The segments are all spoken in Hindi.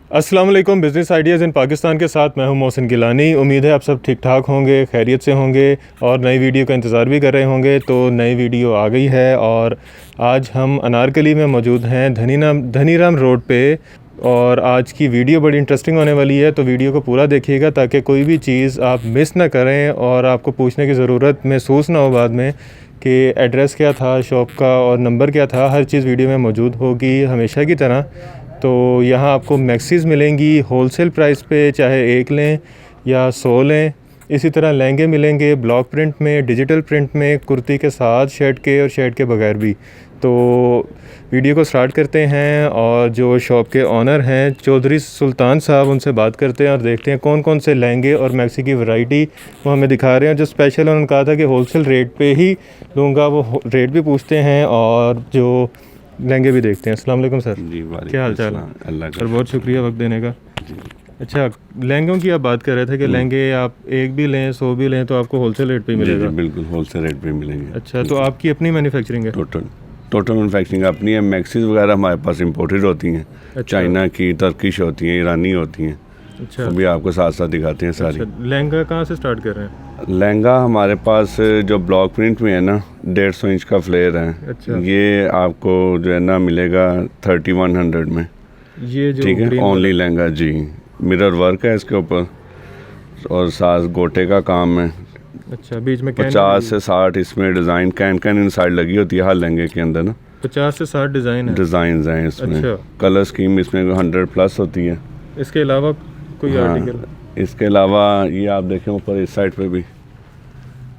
अस्सलाम वालेकुम। बिज़नेस आइडियाज़ इन पाकिस्तान के साथ मैं हूं मोहसिन गिलानी। उम्मीद है आप सब ठीक ठाक होंगे, खैरियत से होंगे और नई वीडियो का इंतज़ार भी कर रहे होंगे। तो नई वीडियो आ गई है और आज हम अनारकली में मौजूद हैं, धनीराम रोड पे। और आज की वीडियो बड़ी इंटरेस्टिंग होने वाली है, तो वीडियो को पूरा देखिएगा ताकि कोई भी चीज़ आप मिस ना करें और आपको पूछने की ज़रूरत महसूस ना हो बाद में कि एड्रेस क्या था शॉप का और नंबर क्या था। हर चीज़ वीडियो में मौजूद होगी हमेशा की तरह। तो यहाँ आपको मैक्सीज़ मिलेंगी होलसेल प्राइस पे, चाहे एक लें या 100 लें। इसी तरह लहंगे मिलेंगे ब्लॉक प्रिंट में, डिजिटल प्रिंट में, कुर्ती के साथ, शर्ट के और शर्ट के बगैर भी। तो वीडियो को स्टार्ट करते हैं और जो शॉप के ऑनर हैं चौधरी सुल्तान साहब, उनसे बात करते हैं और देखते हैं कौन कौन से लहंगे और मैक्सी की वैरायटी वो हमें दिखा रहे हैं। जो स्पेशल उन्होंने कहा था कि होलसेल रेट पे ही दूंगा, वो रेट भी पूछते हैं और जो लहंगे भी देखते हैं। अस्सलाम वालेकुम सर जी, क्या हाल चाल है? अल्लाह सर बहुत शुक्रिया वक्त देने का। जी। अच्छा, लहंगों की आप बात कर रहे थे कि लहंगे आप एक भी लें 100 भी लें तो आपको होलसेल रेट पे ही मिलेगा। जी, बिल्कुल होलसेल रेट पे मिलेंगे। अच्छा, तो आपकी अपनी मैन्युफैक्चरिंग है? टोटल मैन्युफैक्चरिंग अपनी है। मैक्सीज वगैरह हमारे पास इंपोर्टेड होती हैं। अच्छा। चाइना की, टर्किश होती हैं, ईरानी होती हैं। अच्छा, वो भी आपको साथ साथ दिखाते हैं सारी। अच्छा, लहंगा कहाँ से स्टार्ट कर रहे हैं? लहंगा हमारे पास जो ब्लॉक प्रिंट में है ना, 150 इंच का फ्लेयर है। अच्छा। ये आपको जो है ना मिलेगा 3100 में। ये जो ठीक है, green ओनली वाला- लहंगा जी। मिरर वर्क है इसके ऊपर और साथ गोटे का काम है। अच्छा, बीच में कैन 50 से 60 इसमें डिज़ाइन कैन इनसाइड लगी होती है हर लहंगे के अंदर ना। 50 से 60 डिज़ाइन है। डिज़ाइन हैं इसमें। अच्छा। कलर स्कीम इसमें 100 प्लस होती है। इसके अलावा कोई हाँ, आर्टिकल? इसके अलावा ये आप देखें ऊपर इस साइड पे भी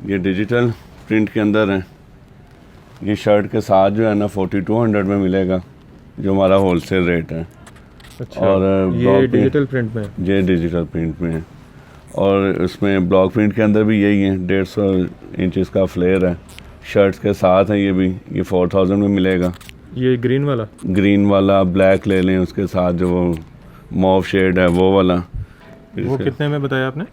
ये डिजिटल प्रिंट के अंदर है। ये शर्ट के साथ जो है ना 4200 में मिलेगा, जो हमारा होलसेल रेट है। अच्छा, और ये ब्लॉक डिजिटल प्रिंट में है। ये डिजिटल प्रिंट में है और इसमें ब्लॉक प्रिंट के अंदर भी यही है। 150 इंचज़ का फ्लेयर है। शर्ट्स के साथ है ये भी। ये 4000 में मिलेगा। ये ग्रीन वाला? ग्रीन वाला, ब्लैक ले लें उसके साथ जो वो मॉव शेड है वो वाला। वो कितने में बताया आपने?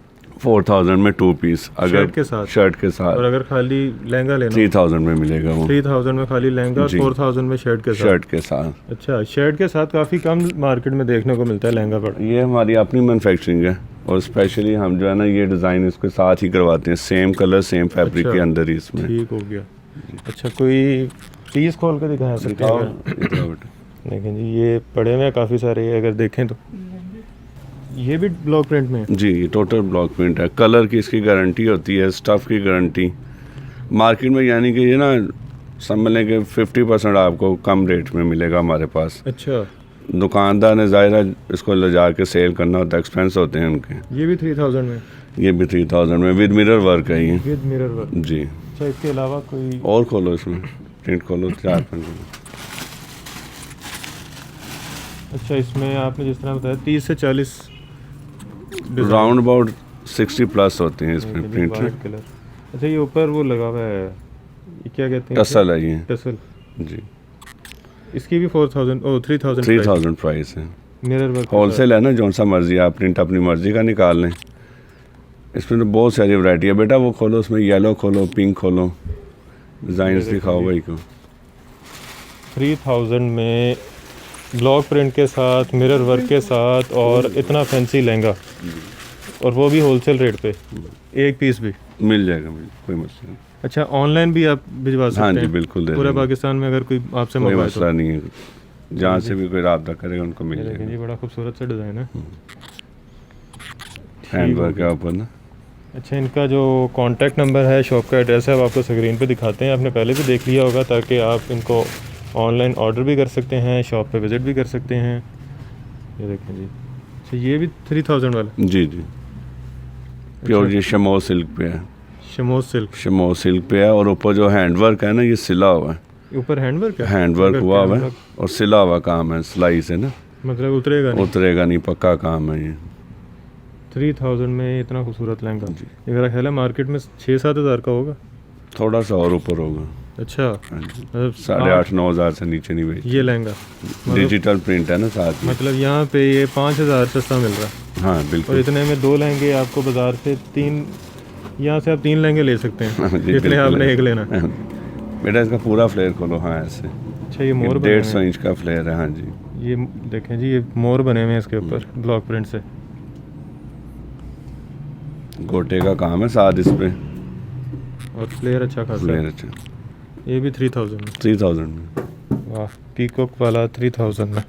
4000 में 2 पीस। अगर शर्ट के साथ? शर्ट के साथ। और अगर खाली लहंगा लेना? 3000 में मिलेगा वो। 3000 में खाली लहंगा और जी। 4000 में शर्ट के साथ? शर्ट के साथ। अच्छा, शर्ट के साथ काफ़ी कम मार्केट में देखने को मिलता है लहंगा पर। ये हमारी अपनी मैन्युफैक्चरिंग है और स्पेशली हम जो है ना ये डिज़ाइन इसके साथ ही करवाते हैं। सेम कलर सेम फैब्रिक अच्छा, के अंदर ही इसमें। ठीक हो गया। अच्छा, कोई पीस खोल के दिखा सकते दिखाओ, हैं? दिखाओ बेटा। लेकिन जी ये पड़े हुए हैं काफ़ी सारे, अगर देखें तो ये भी ब्लॉक प्रिंट में है? जी, ये टोटल ब्लॉक प्रिंट है। कलर की इसकी गारंटी होती है, स्टफ़ की गारंटी। मार्केट में यानी कि ये ना समझ लें कि 50% आपको कम रेट में मिलेगा हमारे पास। अच्छा, दुकानदार ने ज़ाहिर है इसको ले जा के सेल करना होता है, एक्सपेंस होते हैं उनके। ये भी 3000 में? ये भी 3000 में विद मिरर वर्क है ये। With mirror work? जी। अच्छा, इसके अलावा कोई? और खोलो इसमें, प्रिंट खोलो 4-5। अच्छा, इसमें आपने जिस तरह बताया 30 से 40 राउंड अबाउट 60 प्लस होते हैं इसमें प्रिंट। White colour. अच्छा, ये ऊपर वो लगा हुआ है, ये क्या कहते हैं? टसल है ये। टसल। जी, इसकी भी 4000 ओ 3000 3000 प्राइस है। मिरर वर्क होलसेल है ना, जौन सा मर्जी आप प्रिंट अपनी मर्जी का निकाल लें। इसमें तो बहुत सारी वैरायटी है बेटा। वो खोलो, उसमें येलो खोलो, पिंक खोलो, डिज़ाइन दिखाओ भाई को। 3000 में ब्लॉक प्रिंट के साथ, मिरर वर्क के साथ और इतना फैंसी लहंगा, और वो भी होलसेल रेट पे, एक पीस भी मिल जाएगा, कोई मसला नहीं। अच्छा, ऑनलाइन भी आप भिजवा सकते हाँ हैं? जी, बिल्कुल दे पूरा देंगे। पाकिस्तान में अगर कोई आपसे कोई मंगवाए मसला नहीं है, जहाँ से भी कोई रब्ता करेगा उनको मिल ये देखें जाएगा। जी, बड़ा खूबसूरत सा डिज़ाइन है। हैंड वर्क है ऊपर ना। अच्छा, इनका जो कॉन्टैक्ट नंबर है, शॉप का एड्रेस है, वो आपको स्क्रीन पे दिखाते हैं। आपने पहले भी देख लिया होगा, ताकि आप इनको ऑनलाइन ऑर्डर भी कर सकते हैं, शॉप पे विज़िट भी कर सकते हैं। ये देखें जी। अच्छा, ये भी 3000 वाला? जी जी, प्योर ये शमो सिल्क पे है। शमोज सिल्क? शमो सिल्क पे है और ऊपर जो हैंड वर्क है ना, ये सिला हुआ है। ऊपर हैंड वर्क है? हैंड वर्क अगर हुआ हुआ है कैमरा- और सिला हुआ काम है, सिलाई से ना। मतलब उतरेगा नहीं? उतरेगा नहीं, पक्का काम है ये। 3000 में इतना खूबसूरत लहंगा? जी। ये मेरा ख्याल है मार्केट में 6-7 हज़ार का होगा। थोड़ा सा और ऊपर होगा। अच्छा, हाँ जी, मतलब 8,500-9 हज़ार से नीचे नहीं बेच। ये लहंगा डिजिटल प्रिंट है ना साथ में। मतलब यहाँ पे ये 5000 सस्ता मिल रहा है, हाँ और बिल्कुल। इतने में 2 लहंगे आपको बाजार से 3, यहाँ से आप 3 लहंगे ले सकते हैं हाँ जी, जितने बिल्कुल आपने है। एक लेना है। बेटा इसका पूरा फ्लेयर खोलो। हाँ ऐसे अच्छा, ये मोर बना 150 है। इंच का फ्लेयर है। हाँ जी, ये देखें जी, ये मोर बने हुए हैं इसके ऊपर ब्लॉक प्रिंट से। गोटे का काम है साथ इस पे, और फ्लेयर अच्छा खासा फ्लेयर है। अच्छा। ये भी 3000 में। 3000 में। वाह, पीकॉक वाला 3000 में।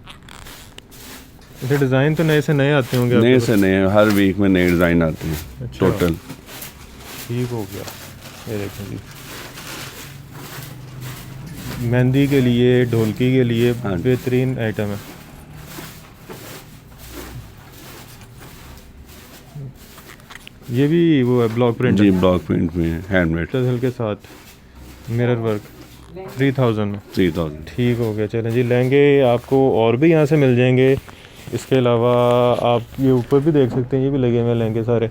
इसे डिज़ाइन तो नए से नए आते होंगे आपके नए पास? से नए हर वीक में नए डिज़ाइन आते हैं। अच्छा। टोटल ठीक हो गया। ये देखें जी, मेहंदी के लिए, ढोलकी के लिए हाँ जी। बेहतरीन आइटम है। ये भी वो है ब्लॉक प्रिंट जी, ब्लॉक प्रिंट में है, हैंडमेड। टजल के साथ मिरर वर्क 3000 में। 3000। ठीक हो गया। चलें जी, लहंगे आपको और भी यहाँ से मिल जाएंगे। इसके अलावा आप ये ऊपर भी देख सकते हैं, ये भी लगे हुए हैं लहंगे सारे।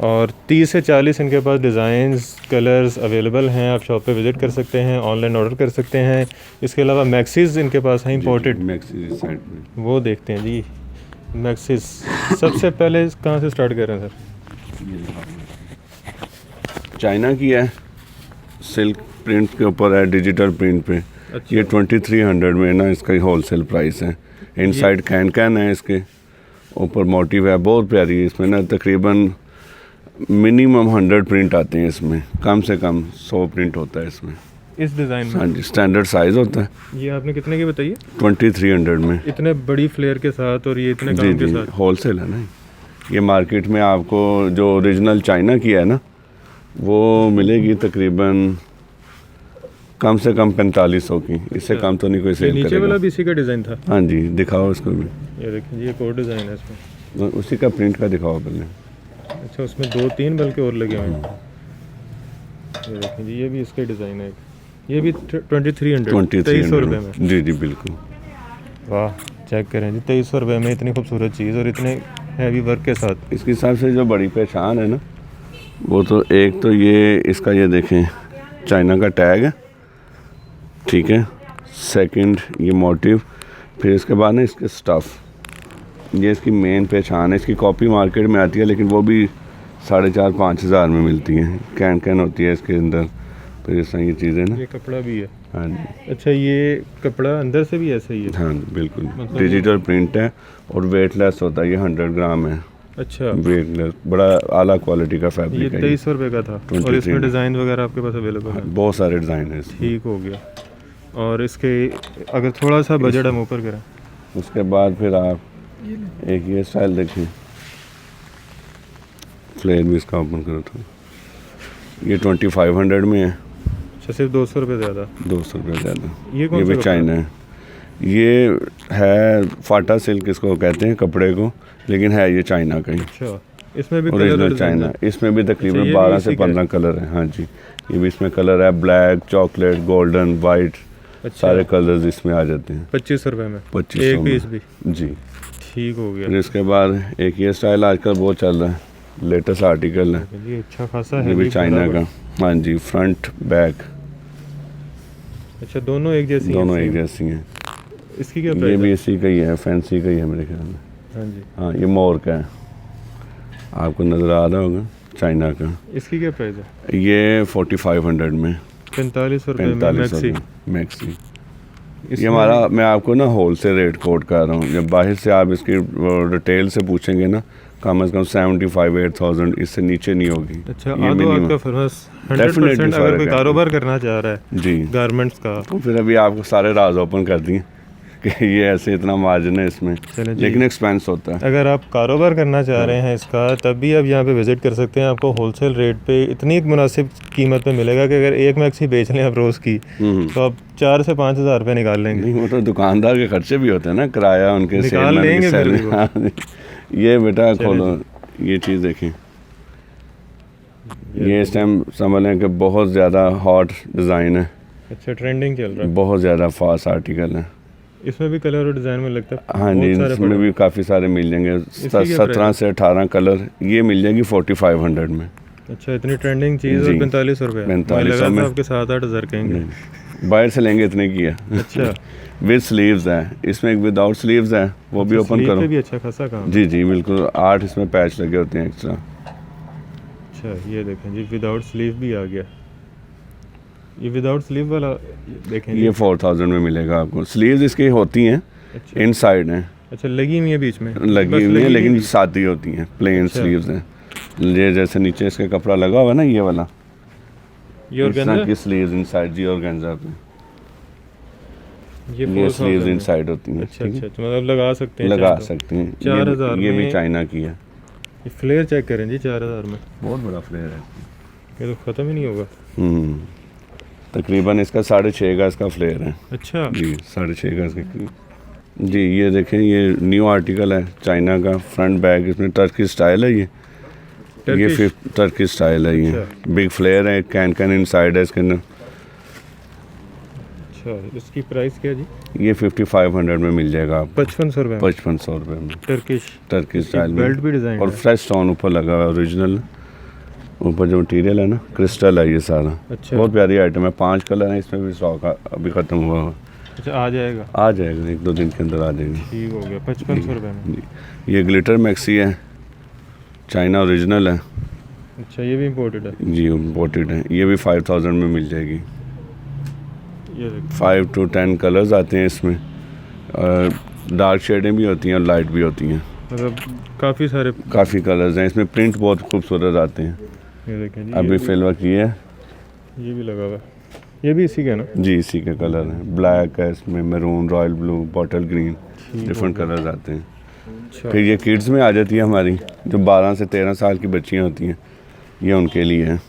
और 30 से 40 इनके पास डिज़ाइंस, कलर्स अवेलेबल हैं। आप शॉप पे विज़िट कर सकते हैं, ऑनलाइन ऑर्डर कर सकते हैं। इसके अलावा मैक्सीज इनके पास हैं इंपोर्टेड, मैक्सी साइड में। वो देखते हैं जी। मैक्सीज सबसे पहले कहाँ से स्टार्ट कर रहे हैं सर? चाइना की है, सिल्क प्रिंट के ऊपर है, डिजिटल प्रिंट पे। अच्छा। ये 2300 में ना इसका होलसेल प्राइस है। इनसाइड कैन कैन है, इसके ऊपर मोटिव है, बहुत प्यारी है। इसमें ना तकरीबन मिनिमम 100 प्रिंट आते हैं इसमें, कम से कम 100 प्रिंट होता है इसमें। इस डिज़ाइन हाँ में जी, स्टैंडर्ड साइज़ होता है। ये आपने कितने की बताइए? 2300 में। इतने बड़ी फ्लेयर के साथ और ये इतने जी काम के जी, साथ। होलसेल है ना ये। मार्केट में आपको जो ओरिजिनल चाइना की है ना, वो मिलेगी तकरीबन कम से कम 4500 की। इससे कम तो नहीं कोई ये सेल नीचे वाला करेगा। भी इसी का डिज़ाइन था? हाँ जी, दिखाओ इसको भी। ये देखिए जी, एक और डिज़ाइन है इसमें। उसी का प्रिंट का दिखाओ पहले। अच्छा, उसमें 2-3 बल्कि और लगे हुए हैं। ये देखें जी, ये भी इसका डिज़ाइन है एक। ये भी 2300 2300 रुपये में। जी जी बिल्कुल। वाह, चेक करें जी, 2300 रुपये में इतनी खूबसूरत चीज़ और इतने हैवी वर्क के साथ। इसके हिसाब से जो बड़ी पहचान है ना, वो तो एक तो ये इसका, ये देखें चाइना का टैग है, ठीक है। सेकंड ये मोटिव, फिर इसके बाद ना इसके स्टफ़, ये इसकी मेन पहचान है। इसकी कॉपी मार्केट में आती है, लेकिन वो भी 4500-5 हज़ार में मिलती है। कैन कैन होती है इसके अंदर। तो इस तरह ये चीज़ें ना। ये कपड़ा भी है? हाँ जी, अच्छा, ये कपड़ा अंदर से भी ऐसा ही है? हाँ बिल्कुल। मतलब डिजिटल प्रिंट है और वेटलेस होता है। ये 100 ग्राम है। अच्छा, वेटलेस, बड़ा आला क्वालिटी का ये फैब्रिक है। 2300 रुपये का था। और इसमें 23 डिज़ाइन वगैरह आपके पास अवेलेबल है? बहुत सारे डिज़ाइन है इसमें। ठीक हो गया। और इसके अगर थोड़ा सा बजट हम ऊपर करें? उसके बाद फिर आप एक ये स्टाइल देखें, फ्लेयर भी इसका ओपन करो तो ये 2500 में है। अच्छा, सिर्फ 200 रुपये ज़्यादा? 200 रुपये ज़्यादा। ये कौन ये सा भी कपड़ा चाइना है। ये है फाटा सिल्क इसको कहते हैं कपड़े को, लेकिन है ये चाइना का ही, अच्छा, इसमें भी कलर ओरिजिनल डिज़ाइन चाइना। है? इसमें भी अच्छा, तकरीबन ये भी 12 इसी से का है? 15 कलर हैं। हाँ जी, ये भी इसमें कलर है, ब्लैक, चॉकलेट, गोल्डन, वाइट, अच्छा, सारे कलर्स इसमें आ जाते हैं। 2500 रुपये में 2500 एक में। पीस भी? जी। ठीक हो गया। फिर इसके बाद एक ये स्टाइल आजकल बहुत चल रहा है, लेटेस्ट आर्टिकल है। ये अच्छा खासा है, ये भी चाइना का। हाँ जी, फ्रंट बैक अच्छा, दोनों एक जैसी दोनों हैं? एक जैसी हैं। इसकी क्या ये प्राइस भी है? इसी का ही है, फैंसी का ही है मेरे ख्याल में। हाँ जी, हाँ, ये मोर का है, आपको नज़र आ रहा होगा, चाइना का। इसकी क्या प्राइस है? ये 4500 में, 4500 रुपये में 4500 मैक्सी? में मैक्सी। ये इसमें- हमारा, मैं आपको ना होलसेल रेट कोट कर रहा हूँ। जब बाहर से आप इसकी डिटेल से पूछेंगे ना, कम से कम 75-8000, इससे नीचे नहीं होगी। अच्छा, ये आदो minimum। आपका फेमस Definitely 100% अगर फर्क कोई है। कारोबार करना चाह रहा है जी, गारमेंट्स का, तो फिर अभी आपको सारे राज ओपन कर दिए कि ये ऐसे इतना मार्जिन है इसमें, चलें जी। लेकिन एक्सपेंस होता है। अगर आप कारोबार करना चाह रहे हैं इसका, तब भी आप यहाँ पे विज़िट कर सकते हैं। आपको होलसेल रेट पे इतनी एक मुनासिब कीमत पे मिलेगा कि अगर एक मैक्सी बेच लें आप रोज़ की, तो आप 4 से 5 हज़ार रुपये निकाल लेंगे। नहीं, वो तो दुकान के खर्चे भी होते हैं ना, किराया, उनके निकाल सेलमैन की लेंगे फिर सैलरी। भी वो। हाँ, ये बेटा चलें खोलो, ये चीज़ देखें। ये इस टाइम समझ लें कि बहुत ज़्यादा हॉट डिज़ाइन है, अच्छा, ट्रेंडिंग चल रहा है। बहुत ज़्यादा फास्ट आर्टिकल है। इसमें भी कलर और डिज़ाइन में लगता है हाँ जी, बहुत सारे इसमें पड़े भी काफ़ी सारे मिल जाएंगे। क्या 17 प्राइस से 18 कलर ये मिल जाएगी 4500 में। हैं। अच्छा, इतनी ट्रेंडिंग चीज़ और जी। 4500 रुपये? 4500 में। आपके 7-8 हज़ार कहेंगे। नहीं, बाहर से लेंगे इतने की है। अच्छा, विद स्लीव्स है, इसमें एक विदाउट स्लीव्स है, वो भी ओपन स्लीव पे करो। भी अच्छा खासा काम है। जी जी बिल्कुल, 8 इसमें पैच लगे होते हैं एक्स्ट्रा। अच्छा, ये देखें जी, विदाउट स्लीव भी आ गया। ये विदाउट स्लीव वाला देखें जी। ये 4000 में मिलेगा आपको। स्लीव्स इसकी होती हैं, अच्छा इन साइड हैं, अच्छा, लगी हुई है बीच में, लगी बस हुई है, लेकिन हुई सादी होती हैं, प्लेन अच्छा। स्लीव्स हैं। ये जैसे नीचे इसके कपड़ा लगा हुआ है ना, ये वाला, ये इस तरह ऑर्गेन्जा, की स्लीव्स इनसाइड जी ऑर्गेन्जा पे, ये ये 4000 स्लीव्स में। इनसाइड होती हैं। अच्छा ठीक अच्छा है, तो मतलब लगा सकते हैं, लगा चाहे तो। सकते हैं। 4000 ये भी में चाइना की है, ये फ्लेयर चेक करें जी, 4000 में बहुत बड़ा फ्लेयर है। ये तो ख़त्म ही नहीं होगा। हम्म, तकरीबन इसका 6.5 गज का फ्लेयर है अच्छा जी, 6.5 गज के करीब। जी ये देखें, ये न्यू आर्टिकल है चाइना का, फ्रंट बैग, इसमें टर्की स्टाइल है ये टर्किश, टर्की स्टाइल है ये। अच्छा। बिग फ्लेयर है, कैन कैन इनसाइड है इसके अंदर। अच्छा इसकी प्राइस क्या जी? ये 5500 में मिल जाएगा आपको, 5500 रुपये में 5500 रुपये में, टर्किश। टर्की स्टाइल में। बेल्ट भी डिज़ाइन और है। फ्रेश स्टोन ऊपर लगा हुआ है, ओरिजिनल ऊपर जो मटीरियल है ना, क्रिस्टल है ये सारा। अच्छा बहुत प्यारी आइटम है, 5 कलर हैं इसमें भी, स्टॉक अभी ख़त्म हुआ हुआ। अच्छा, आ जाएगा, आ जाएगा, 1-2 दिन के अंदर आ जाएगी। ठीक हो गया, 5500 रुपये में। जी, ये ग्लिटर मैक्सी है, चाइना ओरिजिनल है अच्छा ये भी इम्पोर्टेड है। जी, इम्पोर्टेड है। ये भी 5000 में मिल जाएगी। ये देखो 5 to 10 कलर्स आते हैं इसमें, डार्क शेडें भी होती हैं और लाइट भी होती हैं, मतलब काफ़ी सारे। काफ़ी कलर्स हैं इसमें, प्रिंट बहुत खूबसूरत आते हैं। ये देखें जी, अभी फिलहाल ये है ये भी लगा हुआ है, ये भी इसी का ना। जी, इसी के कलर हैं, ब्लैक है इसमें, maroon, royal blue, bottle green, ठीक डिफरेंट हो कलर्स आते हैं। अच्छा फिर ये किड्स में आ जाती है हमारी, जो 12 से 13 साल की बच्चियाँ होती हैं, ये उनके लिए है।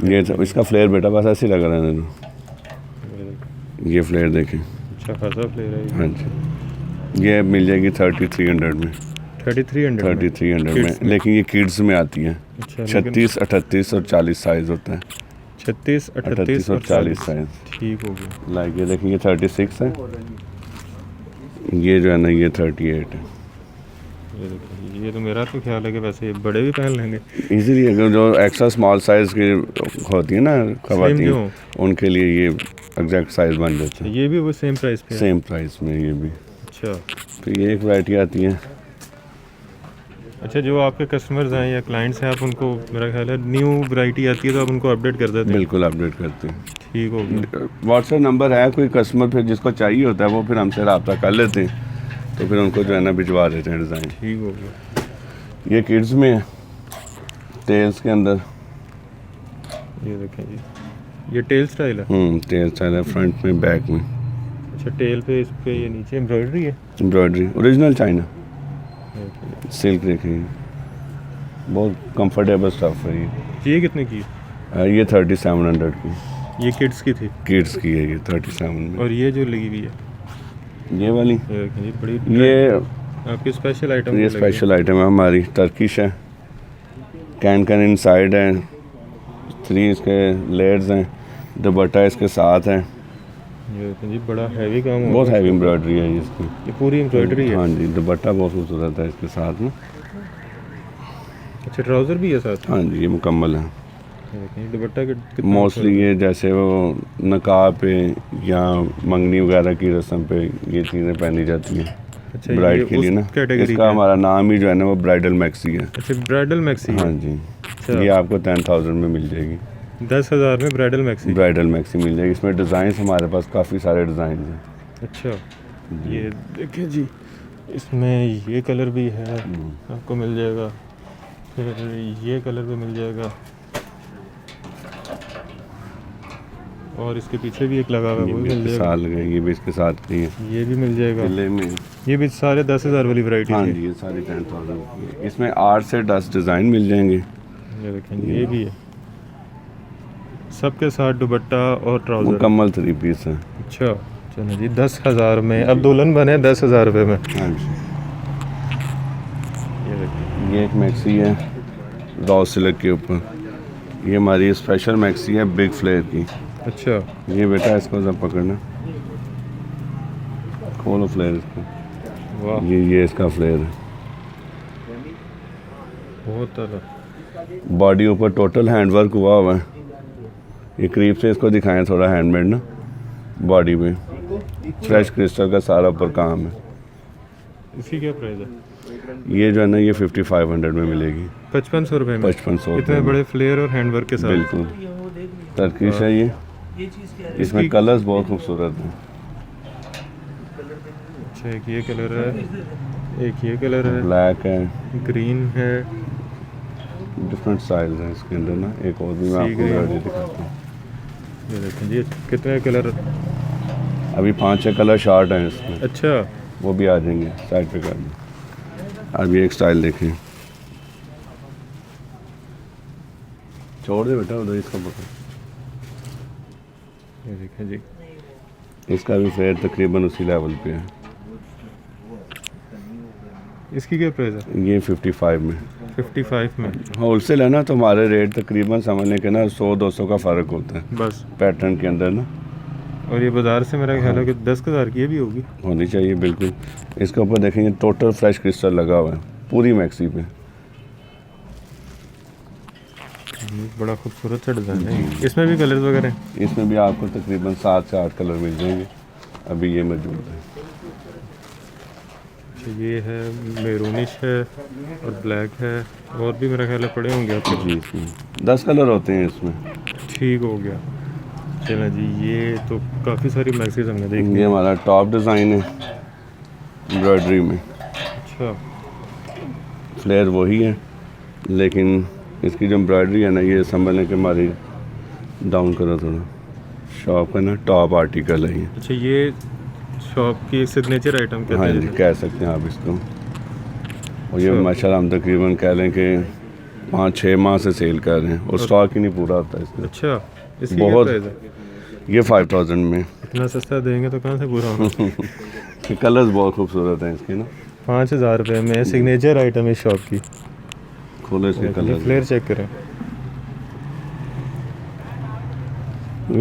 ये इसका फ्लेयर बेटा बस ऐसे ही लग रहा है ना, ये देखो, ये फ्लेयर देखें। अच्छा खासा फ्लेयर है ये। हाँ जी, ये मिल जाएगी 3300 में, 3300 में। 3300 Kids में, लेकिन ये किड्स में आती है। अच्छा लेकिन 36, 38 और 40 साइज होता है, 36, 38 और 40 साइज। ठीक हो गया। लाइक ये देखें, ये 36 है, ये जो है ना ये 38 है। ये देखिए, ये तो मेरा तो ख्याल है कि वैसे बड़े भी पहन लेंगे, इजीली, अगर जो एक्स्ट्रा स्मॉल साइज की होती है ना सेम खवातीन, जो। उनके लिए ये एग्जैक्ट साइज बन जाता है, ये भी वो सेम प्राइस पे है। सेम प्राइस में ये भी। अच्छा तो ये एक वैरायटी आती है। अच्छा, जो आपके कस्टमर्स हैं या क्लाइंट्स हैं, आप उनको, मेरा ख्याल है न्यू वैरायटी आती है तो आप उनको अपडेट कर देते हैं। बिल्कुल अपडेट करते हैं। ठीक हो गया। व्हाट्सएप नंबर है, कोई कस्टमर फिर जिसको चाहिए होता है वो फिर हमसे रब्ता कर लेते हैं, तो फिर उनको जो है ना भिजवा देते हैं डिज़ाइन। ठीक हो गया। ये किड्स में है, टेल्स के अंदर। ये देखें जी, ये टेल स्टाइल है। टेल स्टाइल है, फ्रंट में, बैक में। अच्छा टेल पे, इस पे ये नीचे एम्ब्रॉयडरी है। एम्ब्रॉयडरी ओरिजिनल चाइना, ये सिल्क देखेंगे, बहुत कंफर्टेबल स्टफ है ये कितने की? ये 3700 की, ये किड्स की थी। किड्स की है ये 37 में। और ये जो लगी हुई है, ये वाली, ये देखें जी, बड़ी ये आपकी स्पेशल आइटम। ये स्पेशल आइटम है हमारी, टर्किश है, कैन कैन इनसाइड है, 3 इसके लेयर्स हैं, दुपट्टा इसके साथ है। ये देखें जी, बड़ा हैवी काम हो बहुत हैवी एम्ब्रॉयडरी है इसकी। ये पूरी एम्ब्रॉयडरी है। हाँ जी, दुपट्टा बहुत खूबसूरत है इसके साथ में। अच्छा ट्राउज़र भी है साथ। हाँ जी, ये मुकम्मल है। ये देखें दुपट्टा कितना मोस्टली ये जैसे वो निकाह पे या मंगनी वगैरह की रस्म पे ये चीज़ें पहनी जाती हैं, अच्छा ये ब्राइड के उस लिए ना। कैटेगरी इसका का। हमारा नाम ही जो है ना वो ब्राइडल मैक्सी है। अच्छा ब्राइडल मैक्सी है। हाँ जी, अच्छा। ये आपको 10,000 में मिल जाएगी। 10,000 में ब्राइडल मैक्सी। ब्राइडल मैक्सी मिल जाएगी। इसमें डिज़ाइन हमारे पास काफ़ी सारे डिज़ाइन हैं। अच्छा ये देखिए जी, इसमें ये कलर भी है, आपको मिल जाएगा। फिर ये कलर भी मिल जाएगा, और इसके पीछे भी एक लगा हुआ है, ये वो भी भी मिल इसके जाएगा। साथ लगे, ये भी इसके साथ की है। ये भी मिल जाएगा। किले में, ये भी सारे 10,000 वाली वैरायटी हाँ है। जी, ये सारी 10,000 की है। इसमें 8 से 10 डिज़ाइन मिल जाएंगे। ये देखें ये भी है, सबके साथ दुपट्टा और ट्राउज़र। मुकम्मल 3 पीस है। अच्छा चलो जी, 10,000 में अब दुल्हन बने 10,000 रुपये में। हाँ जी, ये देखिए ये एक मैक्सी है रॉ सिल्क के ऊपर। ये हमारी स्पेशल मैक्सी है बिग फ्लेयर की। अच्छा ये बेटा इसको जब पकड़ना, खोलो फ्लेयर इसको। वाह ये इसका फ्लेयर है। बहुत ज़्यादा। बॉडी ऊपर टोटल हैंडवर्क हुआ हुआ है। ये करीब से इसको दिखाएं थोड़ा, हैंडमेड ना, बॉडी पे फ्रेश क्रिस्टल का सारा ऊपर काम है। इसकी क्या प्राइस है? ये जो है ना ये 5500 में मिलेगी। 5500 रुपये में 5500 इतने बड़े फ्लेयर और हैंडवर्क के साथ। बिल्कुल टर्किश है ये। इसमें कलर्स बहुत खूबसूरत हैं। अच्छा, एक ये कलर है, एक ये कलर है, ब्लैक है, ग्रीन है, डिफरेंट साइज है इसके अंदर ना। एक और भी मैं सी आपको ग्रीन। वैरायटी दिखाता हूँ। ये देखें जी, कितने कलर। अभी 5-6 कलर शार्ट हैं इसमें, अच्छा, वो भी आ जाएंगे, साइड पे कर दें। अभी एक स्टाइल देखें, छोड़ दे बेटा उधर, इसका पकड़। ये देखें जी, इसका भी फेयर तकरीबन उसी लेवल पे है। इसकी क्या प्राइस है? ये 55 में, 55 में होलसेल है ना, तो हमारे रेट तकरीबन समझने के ना 100-200 का फ़र्क होता है बस। पैटर्न के अंदर ना। और ये बाज़ार से मेरा ख्याल है कि 10,000 की ये भी होगी। होनी चाहिए बिल्कुल। इसके ऊपर देखेंगे टोटल फ्रेश क्रिस्टल लगा हुआ है पूरी मैक्सी पे। बड़ा खूबसूरत सा डिज़ाइन है। इसमें भी कलर्स वगैरह हैं? इसमें भी आपको तकरीबन 7 से 8 कलर मिल जाएंगे, अभी ये मौजूद है। अच्छा, ये है, मेरूनिश है और ब्लैक है, और भी मेरा ख्याल है पड़े होंगे आपके। जी, इसमें 10 कलर होते हैं इसमें। ठीक हो गया। चलें जी, ये तो काफ़ी सारी मैक्सीज हमने देखी। ये हमारा टॉप डिज़ाइन है एम्ब्रॉयडरी में। अच्छा, फ्लेयर वही है, लेकिन इसकी जो एम्ब्रॉयडरी है ना, ये समझने के हमारी डाउन करो थोड़ा, शॉप है ना, टॉप आर्टिकल है ये। अच्छा, ये शॉप की एक सिग्नेचर आइटम कहते हाँ हैं जी, जिसे। कह सकते हैं आप इसको। और ये अच्छा। माशाल्लाह हम तकरीबन कह लें कि 5-6 माह से सेल कर रहे हैं और स्टॉक ही नहीं पूरा होता इसमें। अच्छा, इसकी बहुत। क्या प्राइस है? ये 5000 में। इतना सस्ता देंगे तो कहाँ से पूरा होगा। कलर्स बहुत खूबसूरत हैं इसके ना। 5,000 रुपये में सिग्नेचर आइटम है शॉप की। खोले इसके कलर, फ्लेयर चेक करें।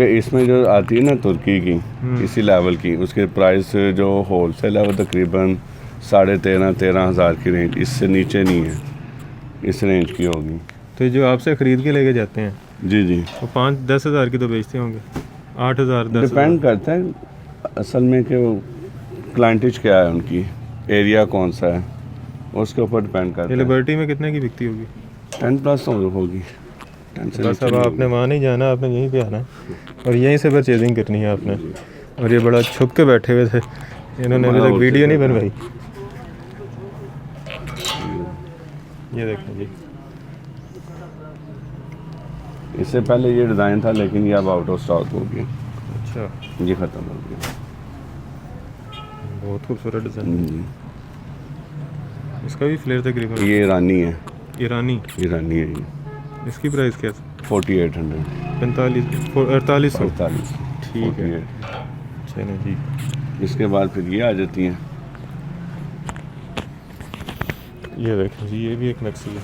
इसमें जो आती है ना तुर्की की, इसी लेवल की, उसके प्राइस जो होलसेल है वो तकरीबन 13,500 की रेंज, इससे नीचे नहीं है, इस रेंज की होगी। तो जो आपसे ख़रीद के लेके जाते हैं जी जी, वो 5-10 हज़ार की तो बेचते होंगे। 8,000, 10,000। डिपेंड करता है असल में कि वो क्लाइंटेज क्या है, उनकी एरिया कौन सा है, उसके ऊपर डिपेंड करता है। लिबर्टी में कितने की बिकती होगी? 10+ तो होगी। 10 से बस नीचे अब नहीं आपने वहाँ नहीं जाना, आपने यहीं पे आना है और यहीं से परचेजिंग करनी है आपने। और ये बड़ा छुप के बैठे हुए थे, इन्होंने अभी तक वीडियो नहीं बनवाई। ये देखें जी, होगी। इससे पहले ये डिज़ाइन था, लेकिन ये अब आउट ऑफ स्टॉक हो गया। अच्छा, ये ख़त्म हो गया। बहुत खूबसूरत डिज़ाइन। जी। इसका भी फ्लेयर तकरीबन ये ईरानी है, ईरानी। ईरानी है ये। इसकी प्राइस क्या है? 4800, 4800। 48। ठीक है, चलें जी। इसके बाद फिर ये आ जाती हैं। ये देखें जी, ये भी एक मैक्सी है।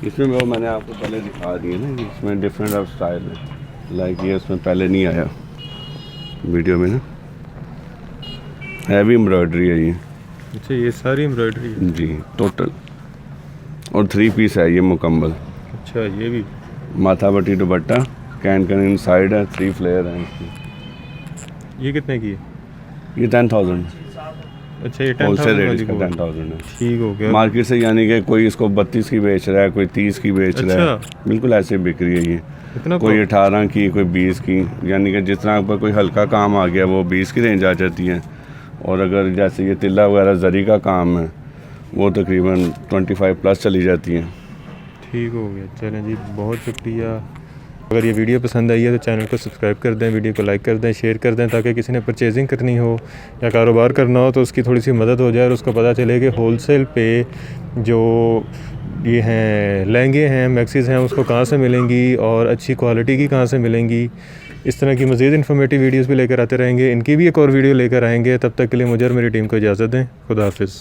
इसमें वो मैंने आपको पहले दिखा दी है ना, इसमें डिफरेंट ऑफ स्टाइल है। लाइक ये इसमें पहले नहीं आया वीडियो में ना, हैवी एम्ब्रॉयडरी है ये। अच्छा, ये सारी एम्ब्रॉयडरी है। जी, टोटल, और 3 पीस है ये मुकम्मल। अच्छा, ये भी। माथा बटी दुपट्टा, कैन इनसाइड है, 3 फ्लेयर हैं इसमें। ये कितने की है? ये 10,000 अच्छा, ये होलसेल 10,000 रेट वाली इसका वो है। 10,000 है। ठीक हो गया। मार्केट से यानी कि कोई इसको 32 की बेच रहा है, कोई 30 की बेच रहा है, अच्छा। बिल्कुल ऐसे बिक रही है ये। इतना कोई 18 की, कोई 20 की, यानी कि जिस तरह पर कोई हल्का काम आ गया वो 20 की रेंज आ जाती है, और अगर जैसे ये तिल्ला वगैरह जरी का काम है वो तकरीबन 25+ चली जाती है। ठीक हो गया। चलें जी, बहुत शुक्रिया। अगर ये वीडियो पसंद आई है तो चैनल को सब्सक्राइब कर दें, वीडियो को लाइक कर दें, शेयर कर दें, ताकि किसी ने परचेजिंग करनी हो या कारोबार करना हो तो उसकी थोड़ी सी मदद हो जाए और उसको पता चले कि होलसेल पे जो ये हैं लहंगे हैं, मैक्सीज़ हैं, उसको कहाँ से मिलेंगी और अच्छी क्वालिटी की कहाँ से मिलेंगी। इस तरह की मज़ीद इन्फॉर्मेटिव वीडियोज़ भी लेकर आते रहेंगे। इनकी भी एक और वीडियो लेकर आएँगे। तब तक के लिए मुझे और मेरी टीम को इजाज़त दें। खुदा हाफिज़।